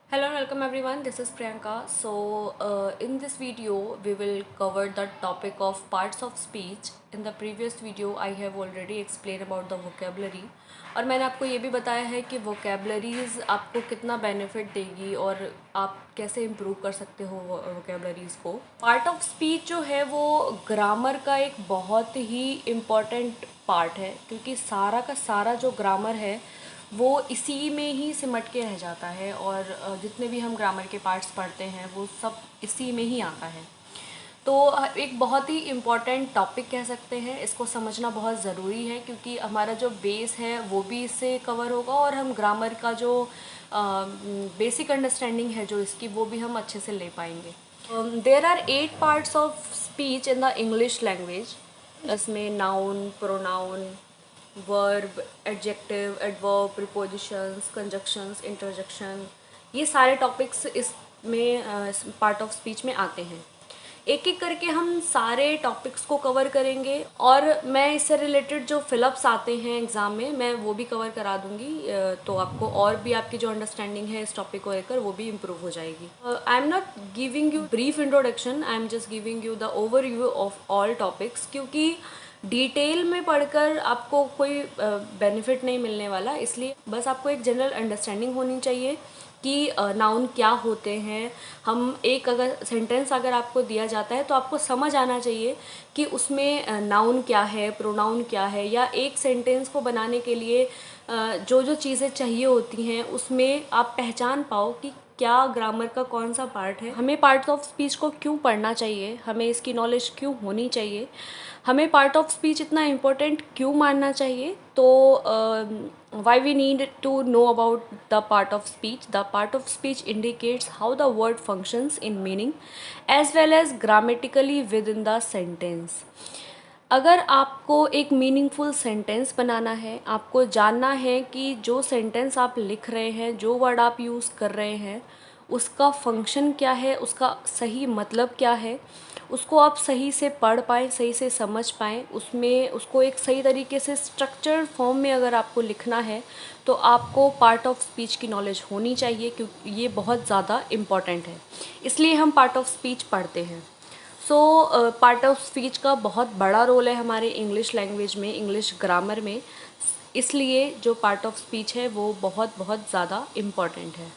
Hello and welcome everyone. This is Priyanka. In this video, we will cover the topic of parts of speech. In the previous video, I have already explained about the vocabulary. और मैंने आपको ये भी बताया है कि vocabularies आपको कितना benefit देगी और आप कैसे improve कर सकते हो vocabularies को. Part of speech जो है वो grammar का एक बहुत ही important part है, क्योंकि सारा का सारा जो grammar है वो इसी में ही सिमट के रह जाता है और जितने भी हम ग्रामर के पार्ट्स पढ़ते हैं वो सब इसी में ही आता है। तो एक बहुत ही इम्पॉर्टेंट टॉपिक कह सकते हैं, इसको समझना बहुत ज़रूरी है क्योंकि हमारा जो बेस है वो भी इससे कवर होगा और हम ग्रामर का जो बेसिक अंडरस्टैंडिंग है जो इसकी वो भी हम अच्छे से ले पाएंगे। There are 8 parts of speech in the English language. इसमें noun, pronoun, verb, adjective, adverb, prepositions, conjunctions, interjection, ये सारे टॉपिक्स इसमें पार्ट ऑफ स्पीच में आते हैं। एक एक करके हम सारे टॉपिक्स को कवर करेंगे और मैं इससे रिलेटेड जो फिलअप्स आते हैं एग्ज़ाम में मैं वो भी कवर करा दूंगी, तो आपको और भी आपकी जो अंडरस्टैंडिंग है इस टॉपिक को लेकर वो भी इम्प्रूव हो जाएगी। I am not giving you brief introduction, I am just giving you the overview of all topics, क्योंकि डिटेल में पढ़कर आपको कोई बेनिफिट नहीं मिलने वाला। इसलिए बस आपको एक जनरल अंडरस्टैंडिंग होनी चाहिए कि नाउन क्या होते हैं। हम एक अगर सेंटेंस अगर आपको दिया जाता है तो आपको समझ आना चाहिए कि उसमें नाउन क्या है, प्रोनाउन क्या है, या एक सेंटेंस को बनाने के लिए जो जो चीज़ें चाहिए होती हैं उसमें आप पहचान पाओ कि क्या ग्रामर का कौन सा पार्ट है। हमें पार्ट ऑफ स्पीच को क्यों पढ़ना चाहिए, हमें इसकी नॉलेज क्यों होनी चाहिए, हमें पार्ट ऑफ स्पीच इतना इम्पोर्टेंट क्यों मानना चाहिए। तो why we need to know about the part of speech. The part of speech indicates how the word functions in meaning as well as grammatically within the sentence. अगर आपको एक meaningful sentence बनाना है, आपको जानना है कि जो sentence आप लिख रहे हैं, जो वर्ड आप यूज़ कर रहे हैं, उसका फंक्शन क्या है, उसका सही मतलब क्या है, उसको आप सही से पढ़ पाएँ, सही से समझ पाएँ, उसमें उसको एक सही तरीके से स्ट्रक्चर्ड फॉर्म में अगर आपको लिखना है तो आपको पार्ट ऑफ स्पीच की नॉलेज होनी चाहिए, क्योंकि ये बहुत ज़्यादा इम्पॉर्टेंट है। इसलिए हम पार्ट ऑफ स्पीच पढ़ते हैं। पार्ट ऑफ स्पीच का बहुत बड़ा रोल है हमारे इंग्लिश लैंग्वेज में, इंग्लिश ग्रामर में। इसलिए जो पार्ट ऑफ स्पीच है वो बहुत बहुत ज़्यादा इम्पॉर्टेंट है।